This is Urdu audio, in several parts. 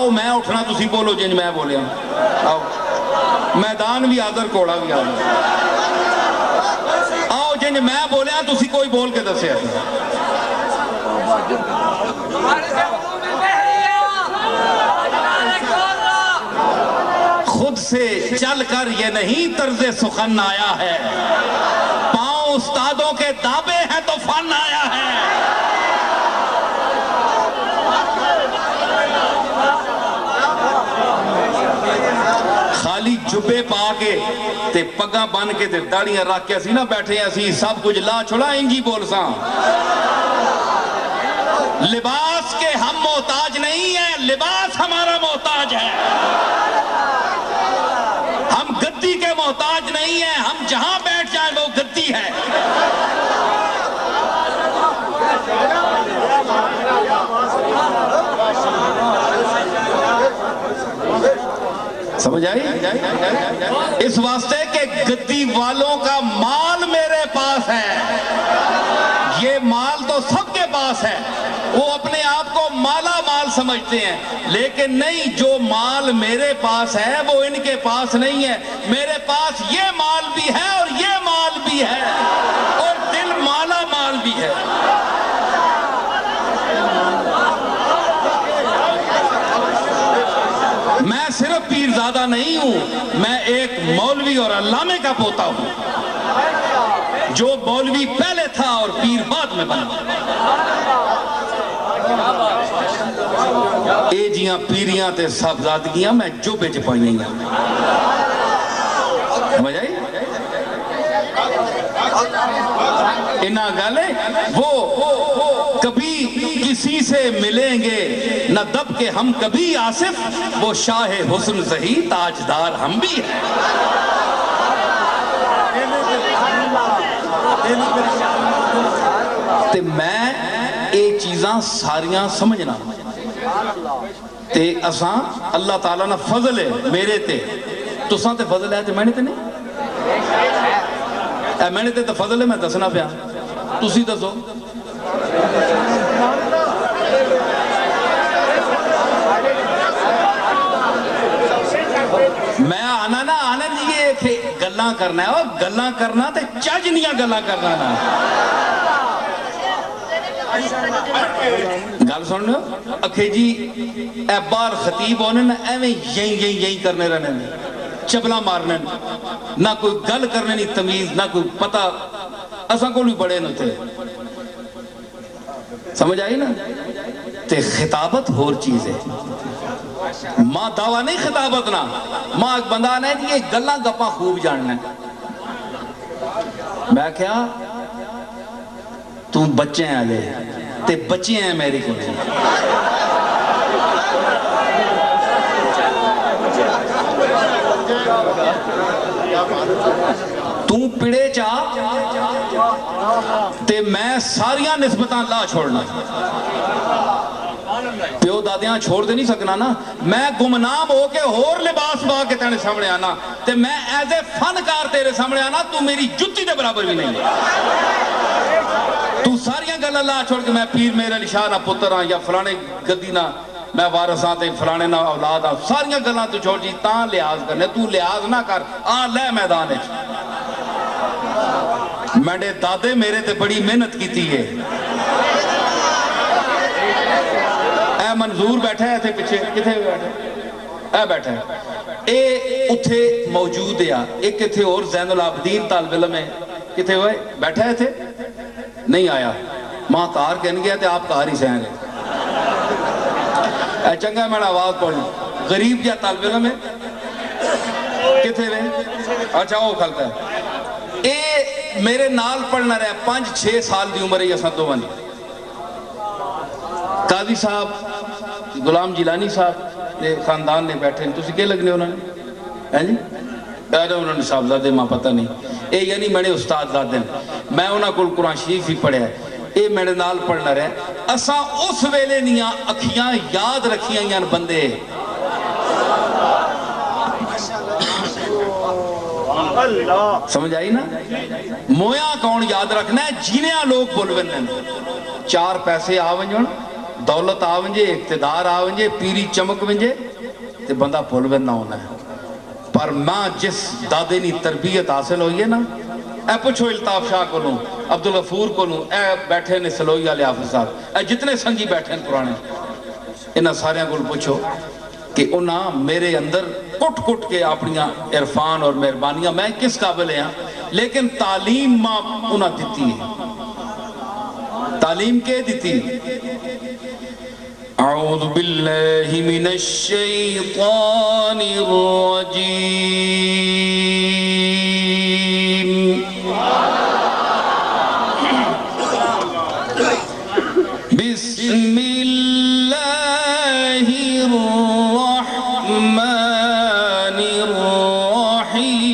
آؤ میں اٹھنا تسی بولو جنج میں بولیا آؤ میدان بھی آدر کوڑا بھی آدر آؤ جنج میں بولیا تسی کوئی بول کے دسے خود سے چل کر یہ نہیں طرز سخن آیا ہے پاؤں استادوں کے دابے ہیں تو فن آیا ہے خالی جبے پا کے تے پگاں بن کے تے داڑیاں رکھ کے اسی نہ بیٹھے اسی سب کچھ لا چھوڑا انجی بول ساں لباس کے ہم محتاج نہیں ہیں لباس ہمارا محتاج ہے ہم گدی کے محتاج نہیں ہیں ہم جہاں بیٹھ جائیں وہ گدی ہے سمجھ آئی اس واسطے کہ گدی والوں کا مال میرے پاس ہے یہ مال تو سب کے پاس ہے وہ اپنے آپ کو مالا مال سمجھتے ہیں لیکن نہیں جو مال میرے پاس ہے وہ ان کے پاس نہیں ہے میرے پاس یہ مال بھی ہے اور یہ مال بھی ہے اور دل مالا مال بھی ہے میں صرف پیرزادہ نہیں ہوں میں ایک مولوی اور علامے کا پوتا ہوں جو مولوی پہلے تھا اور پیر بعد میں بنا اے جیاں پیریاں تے صاحبزادگیاں میں جو بیچ پائی نہیں ہیں سمجھ آئی انہاں گالے وہ کبھی کسی سے ملیں گے نہ دب کے ہم کبھی آصف وہ شاہ حسن زہی تاجدار ہم بھی ہیں تے میں اے چیزاں ساریاں سمجھنا تے اساں اللہ تعالیٰ نہ فضل ہے میرے تے تو ساں تے فضل ہے تے میں نے تے نہیں اے میں نے تے فضل ہے میں دسنا پیا تسی دسو میں آنا نا آنا نہیں کہ گلاں کرنا ہے اور گلاں کرنا تے چاجنیاں گلاں کرنا نا گل سن رہے ہو اکھے جی اے بار خطیب ہونے نا ایویں یہی کرنے رہنے چبلا مارنے نہ کوئی گل کرنے نہیں تمیز نہ کوئی پتہ اساں کو نہیں بڑے نہ تھے سمجھ آئی نا تے خطابت ہور چیز ہے ماں دعویٰ نہیں خطابت نا ماں ایک بندہ آنا ہے کہ یہ گلاں گپاں خوب جاننا ہے میں کیا تم بچے ہیں لے تے بچے ہیں میری کو تم پڑے چاہ تے میں ساریاں نسبتاں لا چھوڑنا پیو دادیاں چھوڑ دے نہیں سکنا نا میں گمنام ہو کے اور لباس با کے تیرے سامنے آنا تے میں ایز اے فنکار تیرے سامنے آنا تو میری جتی دے برابر بھی نہیں تو ساریاں گل اللہ چھوڑ کے میں پیر میرے علی شاہ نہ پتر ہاں یا فلانے گدی نہ میں وارث ہاں تے فلانے نہ اولاد ہاں ساریاں گلاں تو چھوڑ جی تاں لحاظ کرنے تو لحاظ نہ کر لے میدان ہے میرے دادے میرے تے بڑی محنت کی تھی ہے اے منظور بیٹھا ہے تھے پیچھے کتھے بیٹھا اے بیٹھا ہے اے اتھے موجود ہے ایک تھے اور زین العابدین طالب علم ہے کتھے ہوئے بیٹھا ہے تھے نہیں آیا ماں کار کہنے گیا تھے آپ کار ہی سہن گئے اے چنگا میرا آواز پڑھنا غریب یا طالب علم ہے کتھے ہوئے اچھا وہ کھلتا ہے اے میرے نال پڑھنا رہا 5-6 سال دی عمر ہے یہ ساتھ دو بانی قاضی صاحب غلام جیلانی صاحب نے خاندان نے بیٹھے ہیں تو اسی کیا لگنے انہوں نے جی انہوں نے صاحب زادے ماں پتہ نہیں اے یعنی میں نے استاد زادے میں انہوں کو قرآن شریف ہی پڑھے ہے اے میرے نال پڑھنا رہے اساں اس ویلے نیاں اکھیاں یاد رکھیاں یان بندے سمجھ آئی نا مویاں کون یاد رکھنا ہے جینیاں لوگ بولویں 4 پیسے آونجن دولت آ ونجے اقتدار آ ونجے پیری چمک ونجے تے بندہ بھول ویندہ ہونا ہے پر ماں جس دادے نی تربیت حاصل ہوئی ہے نا اے پوچھو الطاف شاہ کو لوں عبدالغفور کو لوں اے بیٹھے نے سلوئی والے حافظ صاحب اے جتنے سنگی بیٹھے ہیں پرانے انہاں سارے کو پوچھو کہ انہاں میرے اندر کٹ کٹ کے اپنی عرفان اور مہربانیاں میں کس قابل ہیں لیکن تعلیم ماں انہاں دیتی ہے تعلیم کے دیتی اعوذ باللہ من الشیطان الرجیم بسم اللہ الرحمن الرحیم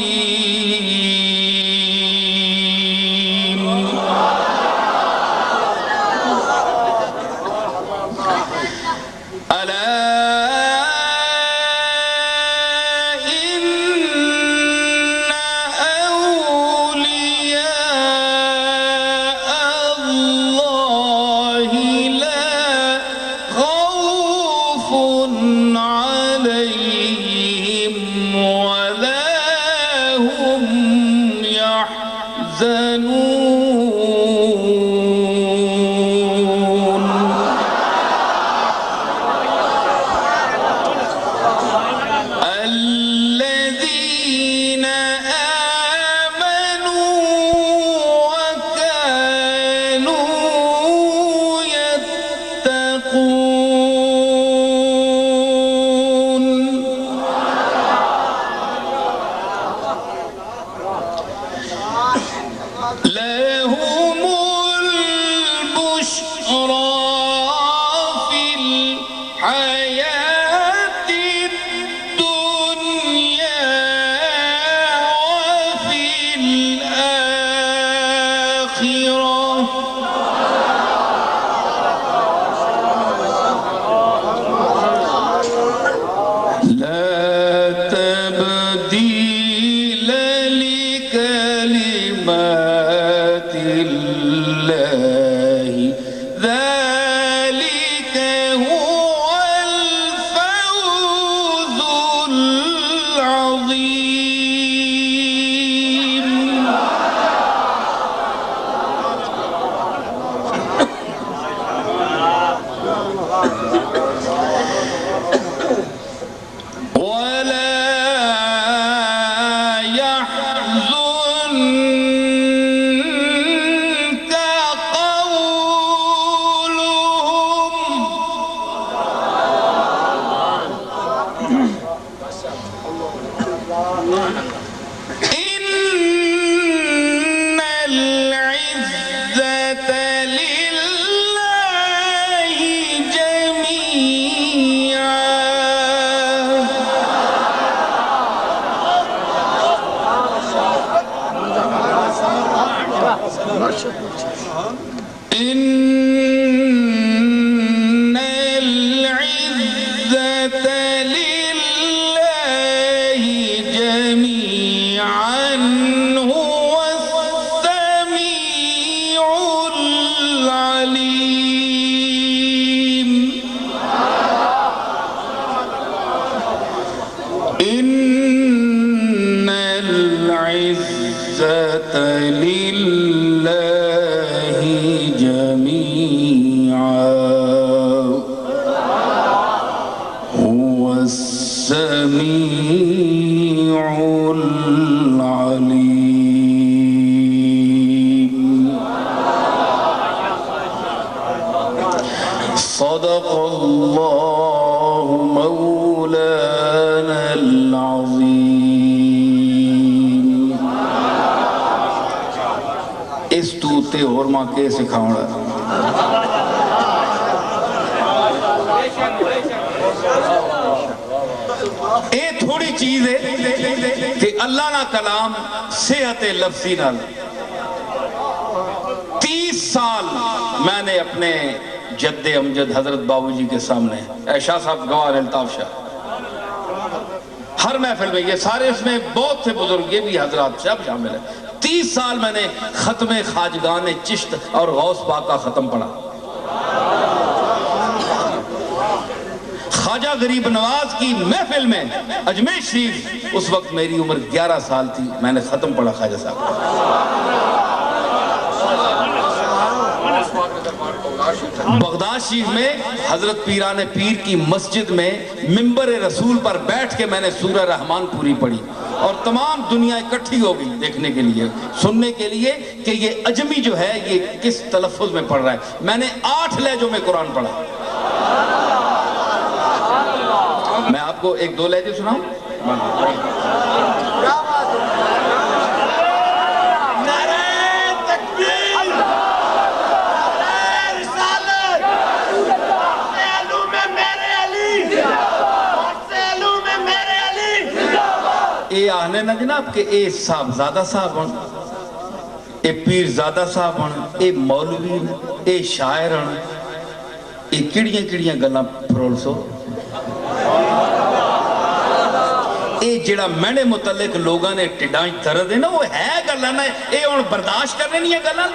صدق اللہ مولانا العظیم. اس توتے اور ماں کے سکھاؤں اے تھوڑی چیز ہے کہ اللہ نہ کلام صحت لفظی نال 30 سال میں نے اپنے جد امجد حضرت بابو جی کے سامنے شاہ صاحب گوار الطاف شاہ ہر محفل میں یہ سارے اس میں بہت سے بزرگ یہ بھی حضرات سب شامل ہیں 30 سال میں نے ختم خواجگان چشت اور غوث پاک کا ختم پڑھا خواجہ غریب نواز کی محفل میں اجمیر شریف، اس وقت میری عمر 11 سال تھی، میں نے ختم پڑھا خواجہ صاحب۔ بغداد شریف میں حضرت پیران پیر کی مسجد میں منبر رسول پر بیٹھ کے میں نے سورہ رحمان پوری پڑھی، اور تمام دنیا اکٹھی ہو گئی دیکھنے کے لیے، سننے کے لیے کہ یہ اجمی جو ہے یہ کس تلفظ میں پڑھ رہا ہے۔ میں نے 8 لہجوں میں قرآن پڑھا۔ میں آپ کو 1-2 لہجے سناؤں؟ اے آہنے نا جناب کہ اے صاحبزادہ صاحب ہن، اے پیرزادہ صاحب ہن، اے مولوی ہن، اے شاعر ہن، اے کڑیاں کڑیاں گلاں پرول سو۔ اے جڑا مینے متعلق لوگاں نے ٹڈاں درد ہے نا، وہ ہے گلاں نا، اے ہن برداشت کرنے نہیں ہے گلاں۔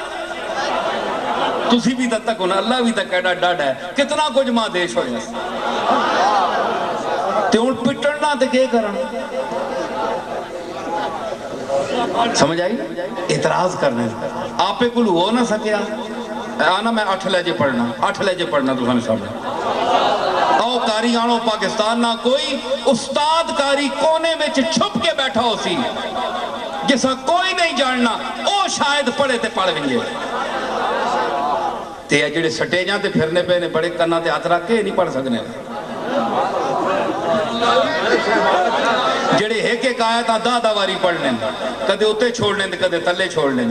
تسی بھی تک ہونا، اللہ بھی تک ایڈا ڈاڈا ہے، کتنا کچھ ماں دیش ہو جائے تے ہن پٹڑنا تے کے کرن؟ سمجھ آئی؟ اعتراض کرنے آپ پہ کل ہو نہ سکیا آنا میں 8 لہجے پڑھنا تمہارے سامنے۔ او کاری آنو پاکستان نہ کوئی استاد کاری کونے میں چھپ کے بیٹھا ہو سی جیسا کوئی نہیں جاننا، او شاید پڑھے تے پڑھ گئے تے جڑے سٹے جاں تے پھرنے پہ نے بڑے کرنا تے ہاتھ رکھ کے نہیں پڑھ سکنے، جڑے ایک ایک آیتاں 10 واری پڑھ لیں، کدے اتے چھوڑ لیں کدے تلے چھوڑ لیں۔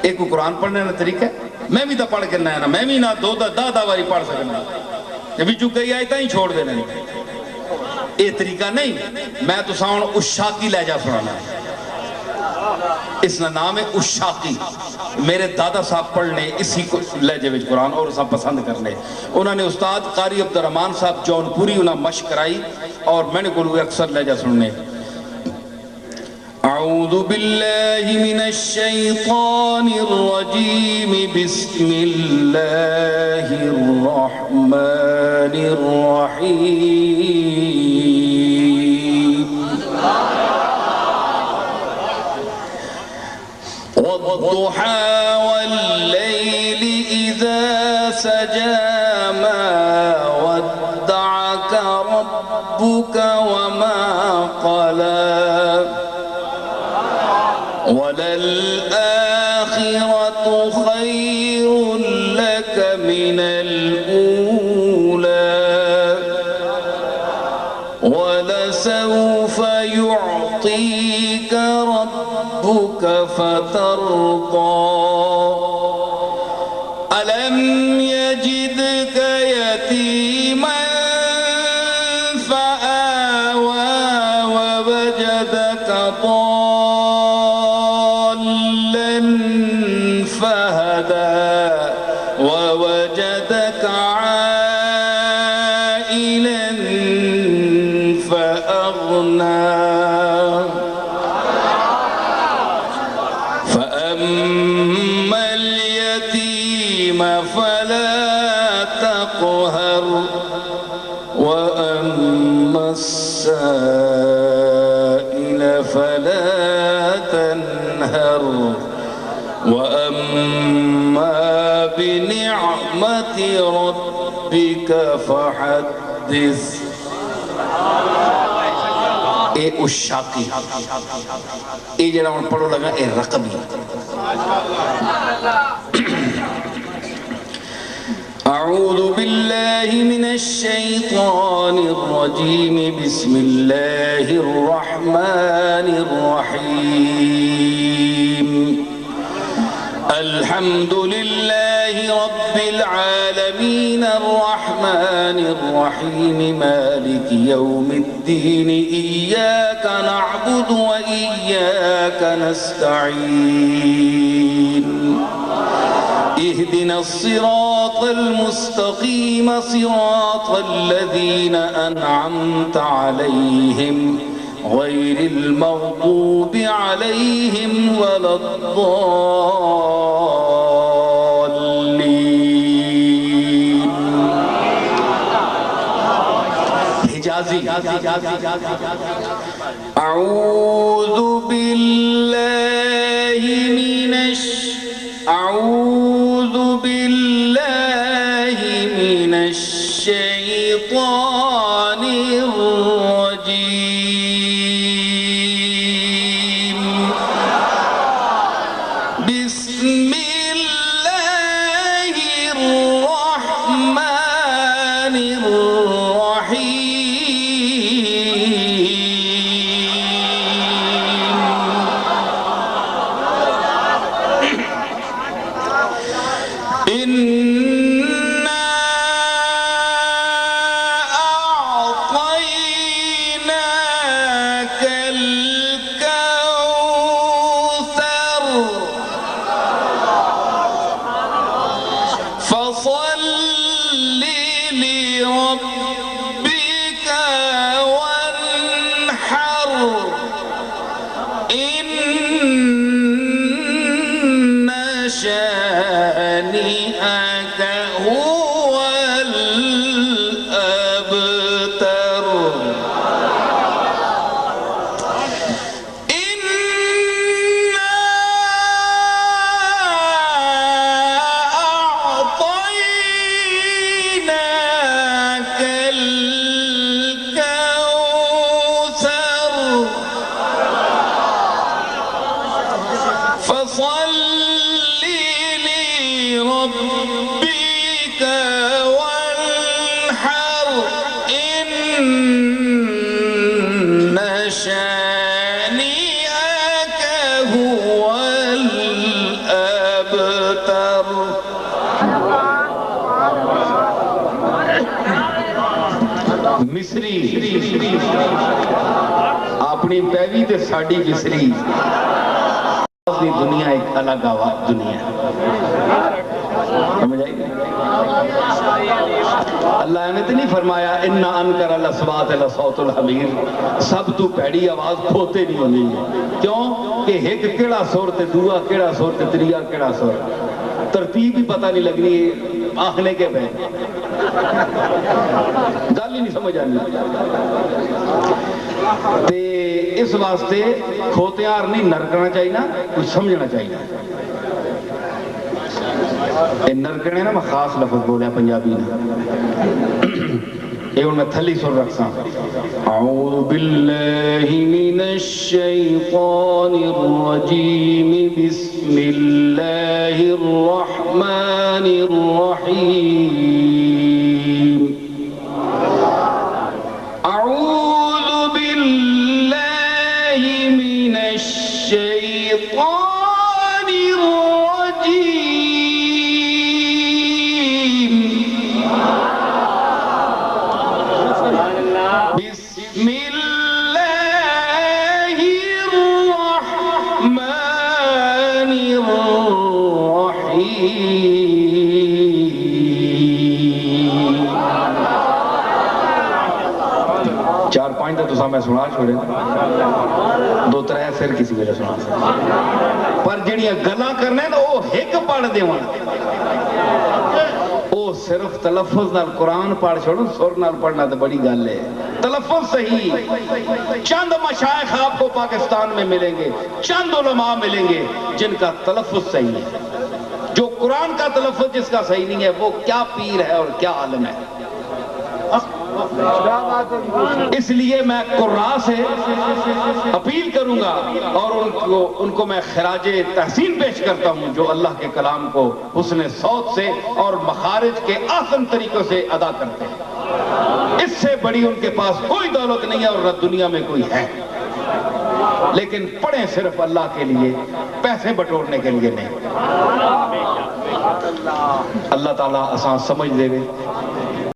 ایک کو قرآن پڑھنے کا طریقہ ہے، میں بھی تو پڑھ کے نہ ہے نا، میں بھی نہ 10 واری پڑھ سکنا، جب جو کئی آیتاں ہی چھوڑ دینے۔ یہ طریقہ نہیں، میں تو ساؤن اشاقی لہجہ سنانا ہے، اس کا نام ہے اشاقی۔ میرے دادا صاحب پڑھنے اسی لہجے وچ قرآن اور سب پسند کرنے، انہوں نے استاد قاری عبدالرحمان صاحب جون پوری انہاں مشق کرائی اور میں نے کوئی اکثر لہجہ سننے۔ اعوذ باللہ من الشیطان الرجیم بسم اللہ الرحمن الرحیم۔ والضحى والليل إذا سجى ما ودعك ربك وما قلى وللآخرة خير لك من الأولى ولسوف يعطيك ربك فترضى ألم يجدك يتيما فآوى ووجدك ضالا فهدى ووجدك عائلا فأغنى فأما اليتيم فلا تقهر وأما السائل فلا تنهر وأما بنعمة ربك فحدث۔ اے اشاقی، اے جڑا ہن پڑھو لگا اے رقبی۔ اعوذ باللہ من الشیطان الرجیم بسم اللہ الرحمن الرحیم۔ الحمد لله رب العالمين الرحمن الرحيم مالك يوم الدين إياك نعبد وإياك نستعين اهدنا الصراط المستقيم صراط الذين أنعمت عليهم غير المغضوب عليهم ولا الضالين۔ حجازی اعوذ باللہ من الشیطان الرجیم بسم اللہ الرحمن شانئك هو الأبتر إنا أعطيناك الكوثر فصل ربك وانحر إن شانئك هو الأبتر مصری اپنی پیوی تے ساڑی مصری دنیا ایک الگ آواز دنیا سمجھ آئی؟ اللہ نے تو نہیں فرمایا اِنَّا أَنْكَرَ الْأَصْوَاتِ لَصَوْتُ الْحَمِيرِ سب تو پیڑی آواز کھوتے نہیں ہونی ہے کیوں کہ ایک کیڑا سور تے دعا کیڑا سور تے تریا کیڑا سور ترتیب بھی پتہ نہیں لگنی آخنے کے بے گل ہی نہیں سمجھ آنی تے اس واسطے کھوتیار نہیں نرکنا چاہیے نا کچھ سمجھنا چاہیے نرکنے نا میں خاص لفظ بولیا پنجابی نے یہ ان میں تھلی سر رکھسا اعوذ باللہ من الشیطان الرجیم بسم اللہ الرحمن الرحیم اعوذ باللہ من الشیطان الرجیم بسم اللہ الرحمن الرحیم چار پانچ تو سامنے سنا چھوڑے دو ترے سر کسی وجہ سنا پر جڑیاں گلاں کرنے نا وہ ایک پڑھ دے وہاں وہ صرف تلفظ نال قرآن پڑھ چھوڑو سر نال پڑھنا تو بڑی گل ہے تلفظ صحیح چند مشائخ آپ کو پاکستان میں ملیں گے چند علماء ملیں گے جن کا تلفظ صحیح ہے جو قرآن کا تلفظ جس کا صحیح نہیں ہے وہ کیا پیر ہے اور کیا عالم ہے اس لیے میں قراء سے اپیل کروں گا اور ان کو میں خراج تحسین پیش کرتا ہوں جو اللہ کے کلام کو حسن صوت سے اور مخارج کے آسن طریقوں سے ادا کرتے ہیں اس سے بڑی ان کے پاس کوئی دولت نہیں ہے اور نہ دنیا میں کوئی ہے لیکن پڑھیں صرف اللہ کے لیے پیسے بٹورنے کے لیے نہیں اللہ تعالیٰ آسان سمجھ دے گے